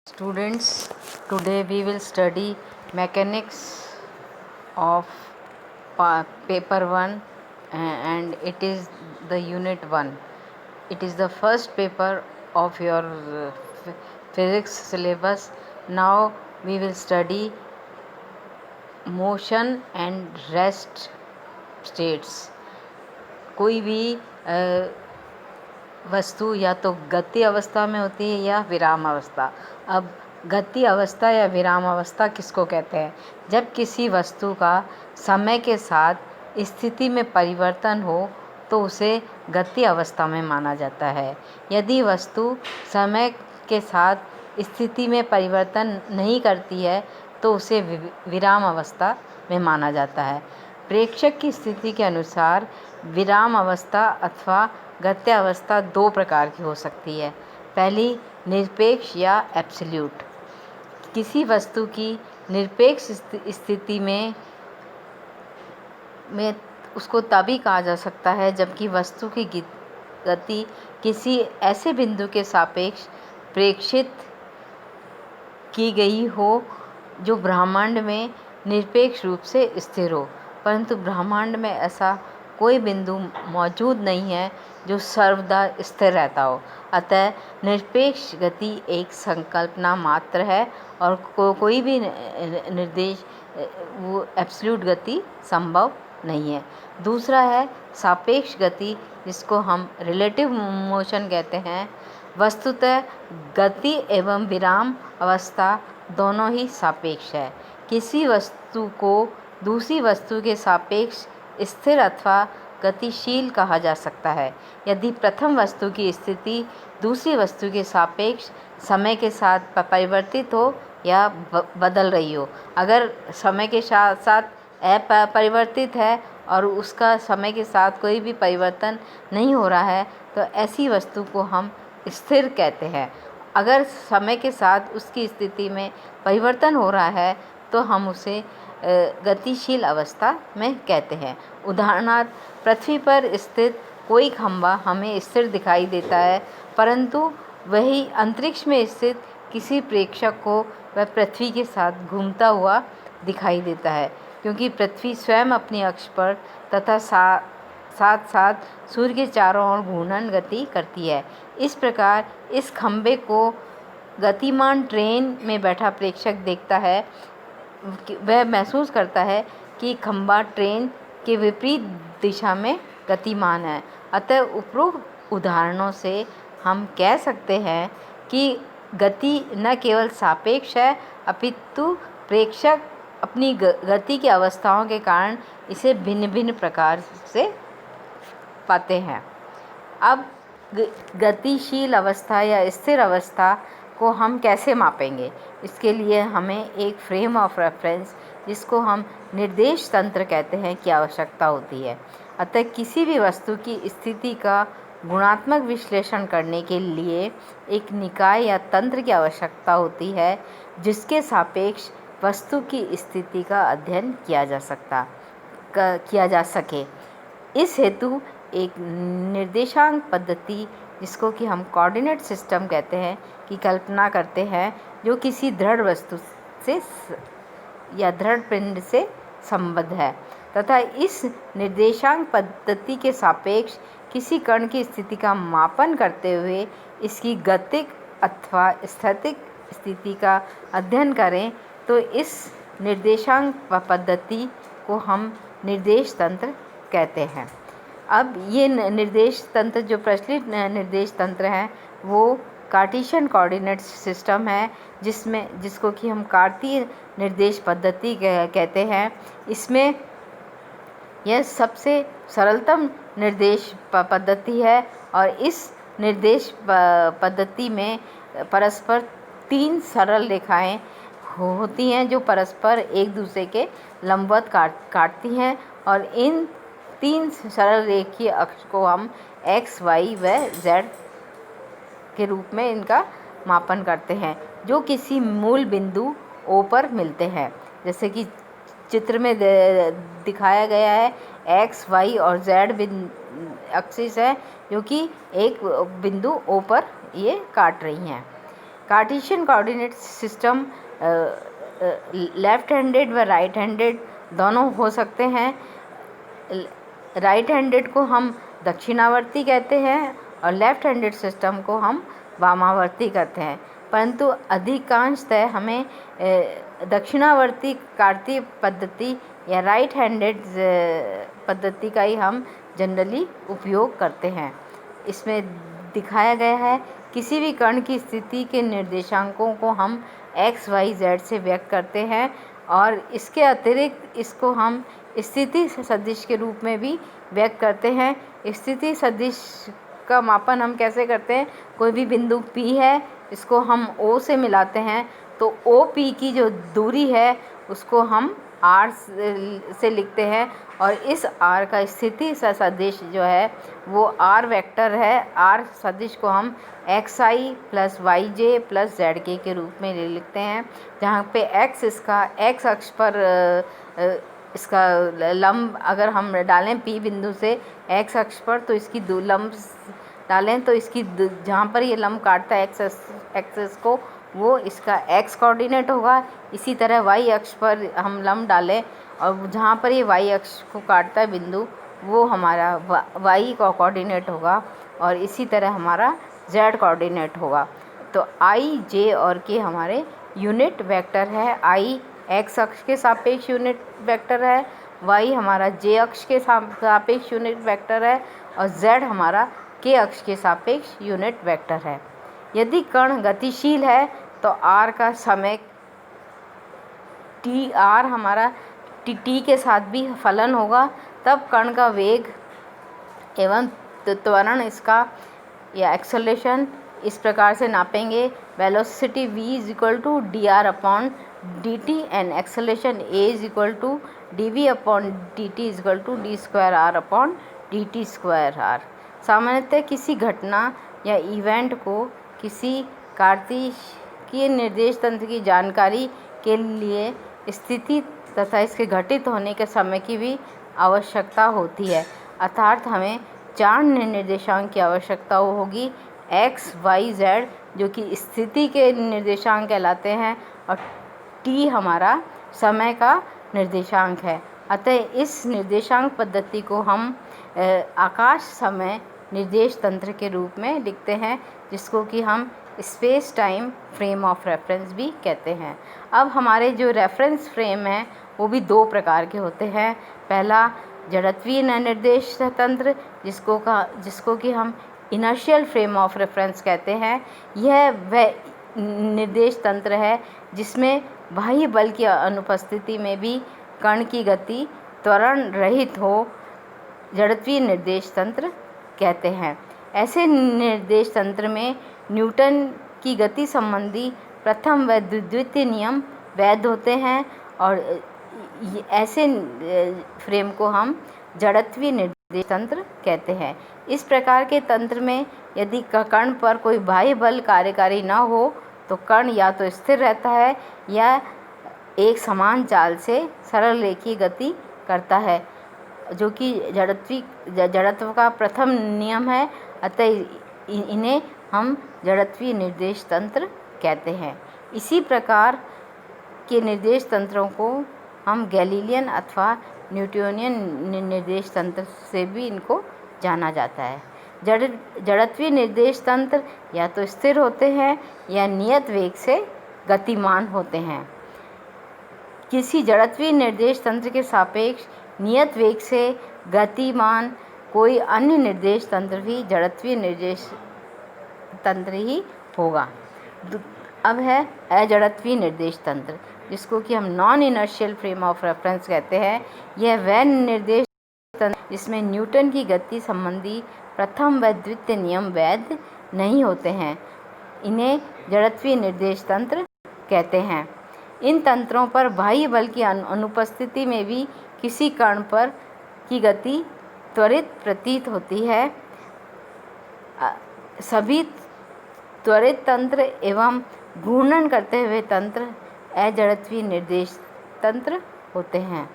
Students, today we will study mechanics of paper 1 and it is the unit 1. It is the first paper of your physics syllabus. Now we will study motion and rest states. कोई भी वस्तु या तो गति अवस्था में होती है या विराम अवस्था। अब गति अवस्था या विराम अवस्था किसको कहते हैं? जब किसी वस्तु का समय के साथ स्थिति में परिवर्तन हो तो उसे गति अवस्था में माना जाता है। यदि वस्तु समय के साथ स्थिति में परिवर्तन नहीं करती है तो उसे विराम अवस्था में माना जाता है। प्रेक्षक की स्थिति के अनुसार विराम अवस्था अथवा गत्य अवस्था दो प्रकार की हो सकती है। पहली, निरपेक्ष या एब्सोल्यूट। किसी वस्तु की निरपेक्ष स्थिति में उसको तभी कहा जा सकता है जबकि वस्तु की गति किसी ऐसे बिंदु के सापेक्ष प्रेक्षित की गई हो जो ब्रह्मांड में निरपेक्ष रूप से स्थिर हो, परंतु ब्रह्मांड में ऐसा कोई बिंदु मौजूद नहीं है जो सर्वदा स्थिर रहता हो। अतः निरपेक्ष गति एक संकल्पना मात्र है और कोई भी निर्देश वो एब्सोल्यूट गति संभव नहीं है। दूसरा है सापेक्ष गति, जिसको हम रिलेटिव मोशन कहते हैं। वस्तुतः गति एवं विराम अवस्था दोनों ही सापेक्ष है। किसी वस्तु को दूसरी वस्तु के सापेक्ष स्थिर अथवा गतिशील कहा जा सकता है यदि प्रथम वस्तु की स्थिति दूसरी वस्तु के सापेक्ष समय के साथ परिवर्तित हो या बदल रही हो। अगर समय के साथ साथ अपरिवर्तित है और उसका समय के साथ कोई भी परिवर्तन नहीं हो रहा है तो ऐसी वस्तु को हम स्थिर कहते हैं। अगर समय के साथ उसकी स्थिति में परिवर्तन हो रहा है तो हम उसे गतिशील अवस्था में कहते हैं। उदाहरणार्थ, पृथ्वी पर स्थित कोई खंभा हमें स्थिर दिखाई देता है, परंतु वही अंतरिक्ष में स्थित किसी प्रेक्षक को वह पृथ्वी के साथ घूमता हुआ दिखाई देता है, क्योंकि पृथ्वी स्वयं अपनी अक्ष पर तथा साथ साथ सूर्य के चारों ओर घूर्णन गति करती है। इस प्रकार इस खंभे को गतिमान ट्रेन में बैठा प्रेक्षक देखता है, वह महसूस करता है कि खंभा ट्रेन के विपरीत दिशा में गतिमान है। अतः उपरोक्त उदाहरणों से हम कह सकते हैं कि गति न केवल सापेक्ष है अपितु प्रेक्षक अपनी गति की अवस्थाओं के कारण इसे भिन्न भिन्न प्रकार से पाते हैं। अब गतिशील अवस्था या स्थिर अवस्था को हम कैसे मापेंगे? इसके लिए हमें एक फ्रेम ऑफ रेफरेंस, जिसको हम निर्देश तंत्र कहते हैं, की आवश्यकता होती है। अतः किसी भी वस्तु की स्थिति का गुणात्मक विश्लेषण करने के लिए एक निकाय या तंत्र की आवश्यकता होती है जिसके सापेक्ष वस्तु की स्थिति का अध्ययन किया जा सके। इस हेतु एक निर्देशांक पद्धति, जिसको कि हम कोऑर्डिनेट सिस्टम कहते हैं, की कल्पना करते हैं, जो किसी दृढ़ वस्तु से या दृढ़ पिंड से संबद्ध है तथा इस निर्देशांक पद्धति के सापेक्ष किसी कण की स्थिति का मापन करते हुए इसकी गतिक अथवा स्थैतिक स्थिति का अध्ययन करें तो इस निर्देशांक पद्धति को हम निर्देश तंत्र कहते हैं। अब ये निर्देश तंत्र, जो प्रचलित निर्देश तंत्र हैं, वो कार्टेशियन कोऑर्डिनेट सिस्टम है, जिसको कि हम कार्तीय निर्देश पद्धति कहते हैं। इसमें यह सबसे सरलतम निर्देश पद्धति है और इस निर्देश पद्धति में परस्पर 3 सरल रेखाएं होती हैं जो परस्पर एक दूसरे के लंबवत काटती हैं और इन 3 सरल रेखीय अक्ष को हम x, y व z के रूप में इनका मापन करते हैं, जो किसी मूल बिंदु O पर मिलते हैं। जैसे कि चित्र में दिखाया गया है, x, y और z एक्सिस है जो कि एक बिंदु O पर ये काट रही हैं। Cartesian coordinate system left handed व राइट हैंडेड दोनों हो सकते हैं। राइट हैंडेड को हम दक्षिणावर्ती कहते हैं और लेफ्ट हैंडेड सिस्टम को हम वामावर्ती कहते हैं, परंतु अधिकांशतः हमें दक्षिणावर्ती कार्तीय पद्धति या राइट हैंडेड पद्धति का ही हम जनरली उपयोग करते हैं। इसमें दिखाया गया है किसी भी कण की स्थिति के निर्देशांकों को हम x, y, z से व्यक्त करते हैं और इसके अतिरिक्त इसको हम स्थिति सदिश के रूप में भी व्यक्त करते हैं। स्थिति सदिश का मापन हम कैसे करते हैं? कोई भी बिंदु P है, इसको हम O से मिलाते हैं तो OP की जो दूरी है उसको हम R से लिखते हैं और इस R का स्थिति सदिश जो है वो R वेक्टर है। R सदिश को हम xi plus yj plus zk के रूप में लिखते हैं, जहाँ पे x इसका x अक्ष पर इसका लंब अगर हम डालें P बिंदु से x अक्ष पर तो इसकी दो लंब डालें तो इसकी जहाँ पर ये लंब काटता है एक्सिस को वो इसका x कोऑर्डिनेट होगा। इसी तरह y अक्ष पर हम लंब डालें और जहाँ पर ये y अक्ष को काटता है बिंदु वो हमारा y का कोऑर्डिनेट होगा और इसी तरह हमारा z कोऑर्डिनेट होगा। तो i, j और k हमारे यूनिट वेक्टर है। i x अक्ष के सापेक्ष यूनिट वेक्टर है, y हमारा j अक्ष के सापेक्ष यूनिट वेक्टर है और z हमारा k अक्ष के सापेक्ष यूनिट वेक्टर है। यदि कण गतिशील है तो r का समय t, r हमारा t के साथ भी फलन होगा, तब कण का वेग एवं त्वरण इसका या एक्सेलरेशन इस प्रकार से नापेंगे। Velocity v is equal to dr upon dt and acceleration a is equal to dv upon dt is equal to d square r upon dt square r। सामान्यतः किसी घटना या इवेंट को किसी कार्तीय निर्देश तंत्र की जानकारी के लिए स्थिति तथा इसके घटित होने के समय की भी आवश्यकता होती है, अर्थात हमें 4 निर्देशांक की आवश्यकता होगी, x, y, z जो कि स्थिति के निर्देशांक कहलाते हैं और t हमारा समय का निर्देशांक है। अतः इस निर्देशांक पद्धति को हम आकाश समय निर्देश तंत्र के रूप में लिखते हैं, जिसको कि हम space time frame of reference भी कहते हैं। अब हमारे जो रेफरेंस फ्रेम हैं वो भी 2 प्रकार के होते हैं। पहला जड़त्वीय निर्देश तंत्र जिसको कि हम इनर्शियल फ्रेम ऑफ रेफरेंस कहते हैं। यह वह निर्देश तंत्र है जिसमें बाह्य बल की अनुपस्थिति में भी कण की गति त्वरण रहित हो, जड़त्वीय निर्देश तंत्र कहते हैं। ऐसे निर्देश तंत्र में न्यूटन की गति संबंधी प्रथम व द्वितीय नियम वैध होते हैं और ऐसे फ्रेम को हम जड़त्वीय निर्देश तंत्र कहते हैं। इस प्रकार के तंत्र में यदि कण पर कोई बाह्य बल कार्यकारी न हो तो कण या तो स्थिर रहता है या एक समान चाल से सरल रेखीय गति करता है, जो कि जड़त्व का प्रथम नियम है। अतः इन्हें हम जड़त्वीय निर्देश तंत्र कहते हैं। इसी प्रकार के निर्देश तंत्रों को हम गैलीलियन अथवा न्यूटोनियन निर्देश तंत्र से भी इनको जाना जाता है। जड़त्वीय निर्देश तंत्र या तो स्थिर होते हैं या नियत वेग से गतिमान होते हैं। किसी जड़त्वीय निर्देश तंत्र के सापेक्ष नियत वेग से गतिमान कोई अन्य निर्देश तंत्र भी जड़त्वीय निर्देश तंत्र ही होगा। अब है अजड़त्वीय निर्देश तंत्र, जिसको कि हम non inertial frame of reference कहते हैं। यह वह निर्देश तंत्र जिसमें न्यूटन की गति संबंधी प्रथम व द्वितीय नियम वैध नहीं होते हैं, इन्हें जड़त्वीय निर्देश तंत्र कहते हैं। इन तंत्रों पर बाह्य बल की अनुपस्थिति में भी किसी कण पर की गति त्वरित प्रतीत होती है। सभी त्वरित तंत्र एवं घूर्णन करते हुए तंत्र अजड़त्वीय निर्देश तंत्र होते हैं।